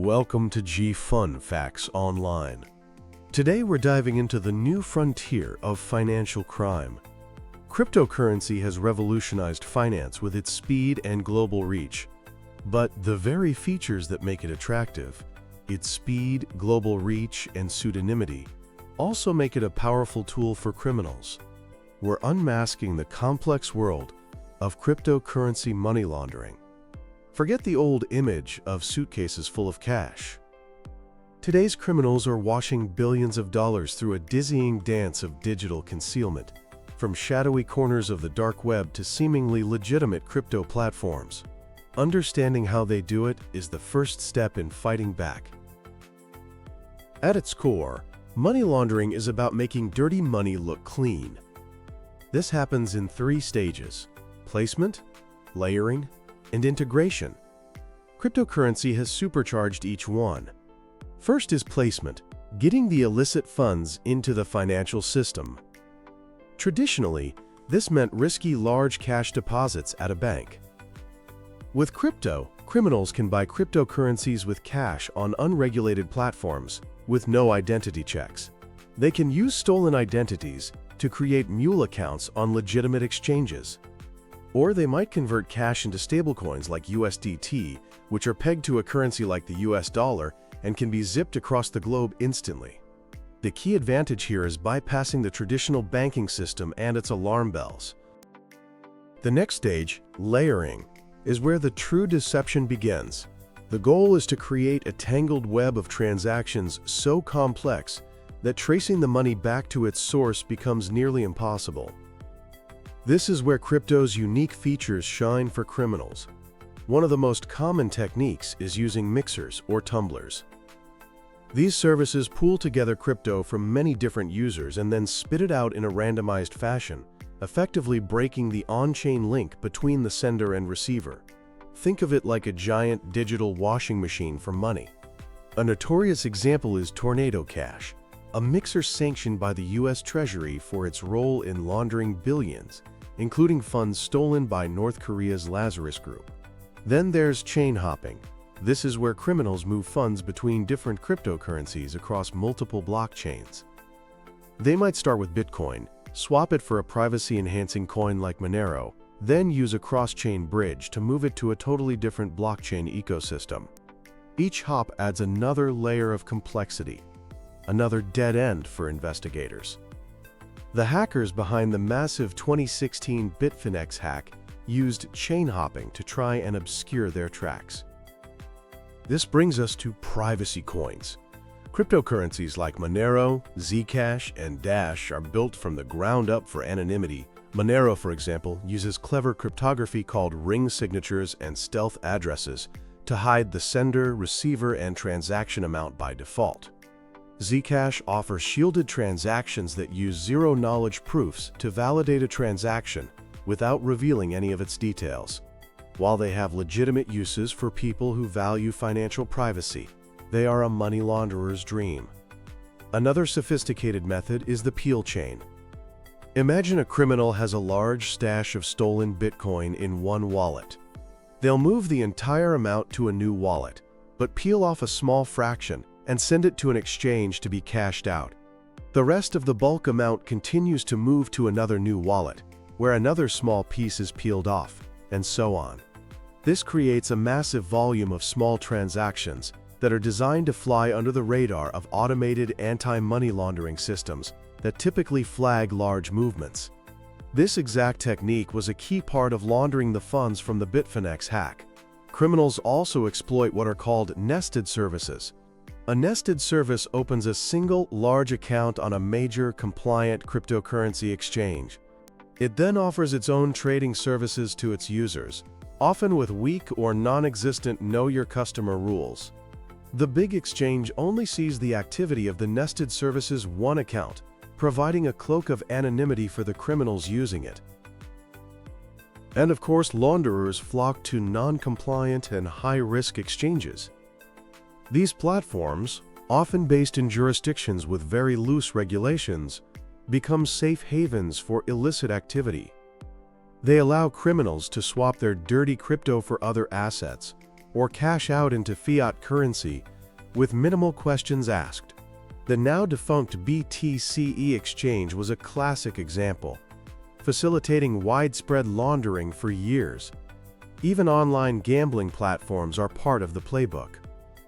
Welcome to G Fun Facts Online. Today we're diving into the new frontier of financial crime. Cryptocurrency has revolutionized finance with its speed and global reach. But the very features that make it attractive, its speed, global reach, and pseudonymity, also make it a powerful tool for criminals. We're unmasking the complex world of cryptocurrency money laundering. Forget the old image of suitcases full of cash. Today's criminals are washing billions of dollars through a dizzying dance of digital concealment, from shadowy corners of the dark web to seemingly legitimate crypto platforms. Understanding how they do it is the first step in fighting back. At its core, money laundering is about making dirty money look clean. This happens in three stages: placement, layering, and integration. Cryptocurrency has supercharged each one. First is placement, getting the illicit funds into the financial system. Traditionally, this meant risky large cash deposits at a bank. With crypto, criminals can buy cryptocurrencies with cash on unregulated platforms with no identity checks. They can use stolen identities to create mule accounts on legitimate exchanges. Or they might convert cash into stablecoins like USDT, which are pegged to a currency like the US dollar and can be zipped across the globe instantly. The key advantage here is bypassing the traditional banking system and its alarm bells. The next stage, layering, is where the true deception begins. The goal is to create a tangled web of transactions so complex that tracing the money back to its source becomes nearly impossible. This is where crypto's unique features shine for criminals. One of the most common techniques is using mixers or tumblers. These services pool together crypto from many different users and then spit it out in a randomized fashion, effectively breaking the on-chain link between the sender and receiver. Think of it like a giant digital washing machine for money. A notorious example is Tornado Cash, a mixer sanctioned by the US Treasury for its role in laundering billions, including funds stolen by North Korea's Lazarus Group. Then there's chain hopping. This is where criminals move funds between different cryptocurrencies across multiple blockchains. They might start with Bitcoin, swap it for a privacy-enhancing coin like Monero, then use a cross-chain bridge to move it to a totally different blockchain ecosystem. Each hop adds another layer of complexity, another dead end for investigators. The hackers behind the massive 2016 Bitfinex hack used chain hopping to try and obscure their tracks. This brings us to privacy coins. Cryptocurrencies like Monero, Zcash, and Dash are built from the ground up for anonymity. Monero, for example, uses clever cryptography called ring signatures and stealth addresses to hide the sender, receiver, and transaction amount by default. Zcash offers shielded transactions that use zero-knowledge proofs to validate a transaction without revealing any of its details. While they have legitimate uses for people who value financial privacy, they are a money launderer's dream. Another sophisticated method is the peel chain. Imagine a criminal has a large stash of stolen Bitcoin in one wallet. They'll move the entire amount to a new wallet, but peel off a small fraction and send it to an exchange to be cashed out. The rest of the bulk amount continues to move to another new wallet, where another small piece is peeled off, and so on. This creates a massive volume of small transactions that are designed to fly under the radar of automated anti-money laundering systems that typically flag large movements. This exact technique was a key part of laundering the funds from the Bitfinex hack. Criminals also exploit what are called nested services. A nested service opens a single large account on a major compliant cryptocurrency exchange. It then offers its own trading services to its users, often with weak or non-existent Know Your Customer rules. The big exchange only sees the activity of the nested service's one account, providing a cloak of anonymity for the criminals using it. And of course, launderers flock to non-compliant and high-risk exchanges. These platforms, often based in jurisdictions with very loose regulations, become safe havens for illicit activity. They allow criminals to swap their dirty crypto for other assets, or cash out into fiat currency with minimal questions asked. The now-defunct BTCE exchange was a classic example, facilitating widespread laundering for years. Even online gambling platforms are part of the playbook.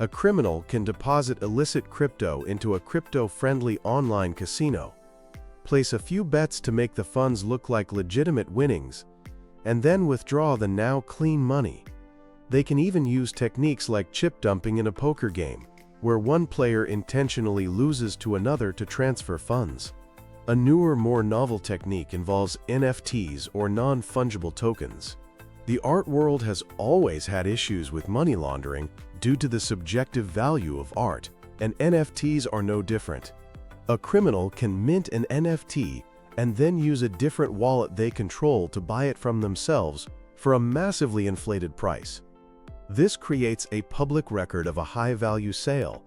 A criminal can deposit illicit crypto into a crypto-friendly online casino, place a few bets to make the funds look like legitimate winnings, and then withdraw the now clean money. They can even use techniques like chip dumping in a poker game, where one player intentionally loses to another to transfer funds. A newer, more novel technique involves NFTs or non-fungible tokens. The art world has always had issues with money laundering due to the subjective value of art, and NFTs are no different. A criminal can mint an NFT and then use a different wallet they control to buy it from themselves for a massively inflated price. This creates a public record of a high-value sale.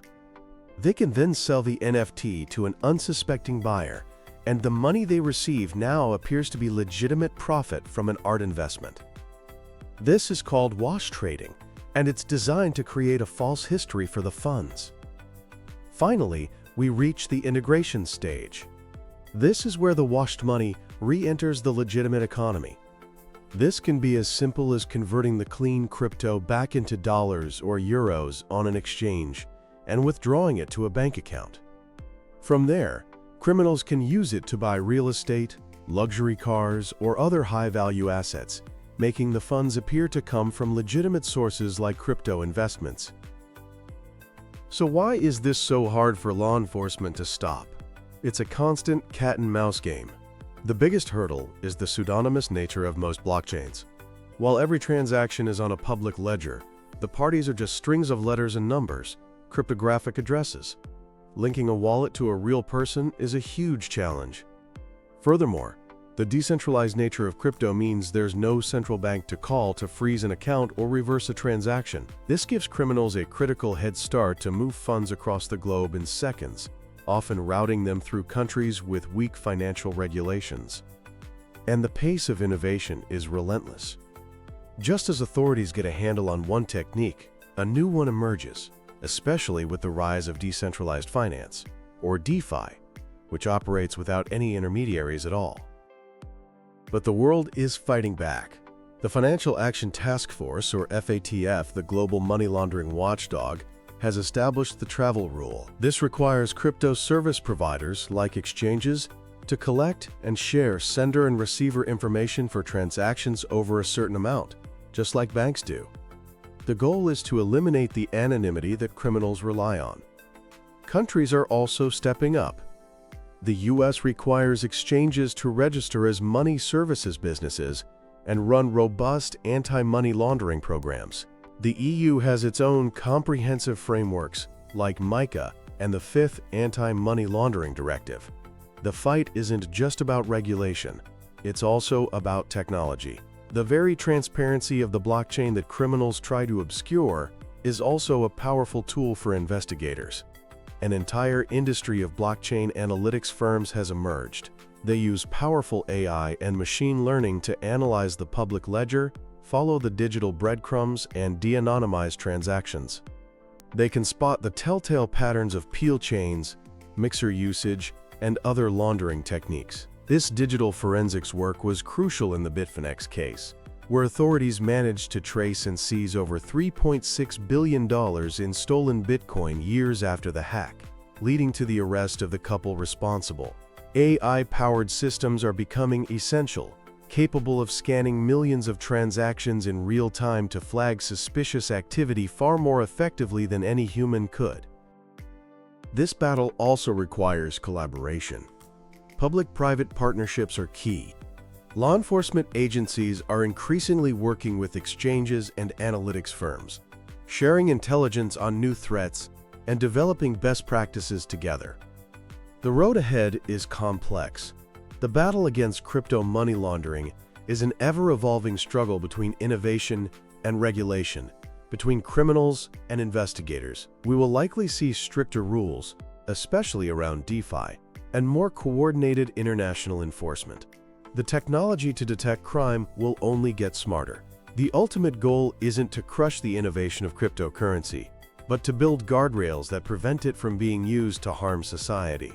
They can then sell the NFT to an unsuspecting buyer, and the money they receive now appears to be legitimate profit from an art investment. This is called wash trading, and it's designed to create a false history for the funds. Finally, we reach the integration stage. This is where the washed money re-enters the legitimate economy. This can be as simple as converting the clean crypto back into dollars or euros on an exchange and withdrawing it to a bank account. From there, criminals can use it to buy real estate, luxury cars, or other high-value assets, making the funds appear to come from legitimate sources like crypto investments. So why is this so hard for law enforcement to stop? It's a constant cat-and-mouse game. The biggest hurdle is the pseudonymous nature of most blockchains. While every transaction is on a public ledger, the parties are just strings of letters and numbers, cryptographic addresses. Linking a wallet to a real person is a huge challenge. Furthermore, the decentralized nature of crypto means there's no central bank to call to freeze an account or reverse a transaction. This gives criminals a critical head start to move funds across the globe in seconds, often routing them through countries with weak financial regulations. And the pace of innovation is relentless. Just as authorities get a handle on one technique, a new one emerges, especially with the rise of decentralized finance, or DeFi, which operates without any intermediaries at all. But the world is fighting back. The Financial Action Task Force, or FATF, the global money laundering watchdog, has established the travel rule. This requires crypto service providers, like exchanges, to collect and share sender and receiver information for transactions over a certain amount, just like banks do. The goal is to eliminate the anonymity that criminals rely on. Countries are also stepping up. The US requires exchanges to register as money services businesses and run robust anti-money laundering programs. The EU has its own comprehensive frameworks, like MiCA and the 5th Anti-Money Laundering Directive. The fight isn't just about regulation, it's also about technology. The very transparency of the blockchain that criminals try to obscure is also a powerful tool for investigators. An entire industry of blockchain analytics firms has emerged. They use powerful AI and machine learning to analyze the public ledger, follow the digital breadcrumbs, and de-anonymize transactions. They can spot the telltale patterns of peel chains, mixer usage, and other laundering techniques. This digital forensics work was crucial in the Bitfinex case, where authorities managed to trace and seize over $3.6 billion in stolen Bitcoin years after the hack, leading to the arrest of the couple responsible. AI-powered systems are becoming essential, capable of scanning millions of transactions in real time to flag suspicious activity far more effectively than any human could. This battle also requires collaboration. Public-private partnerships are key. Law enforcement agencies are increasingly working with exchanges and analytics firms, sharing intelligence on new threats and developing best practices together. The road ahead is complex. The battle against crypto money laundering is an ever-evolving struggle between innovation and regulation, between criminals and investigators. We will likely see stricter rules, especially around DeFi, and more coordinated international enforcement. The technology to detect crime will only get smarter. The ultimate goal isn't to crush the innovation of cryptocurrency, but to build guardrails that prevent it from being used to harm society.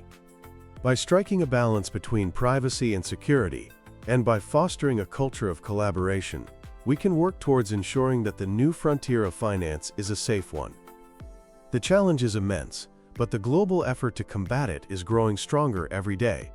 By striking a balance between privacy and security, and by fostering a culture of collaboration, we can work towards ensuring that the new frontier of finance is a safe one. The challenge is immense, but the global effort to combat it is growing stronger every day.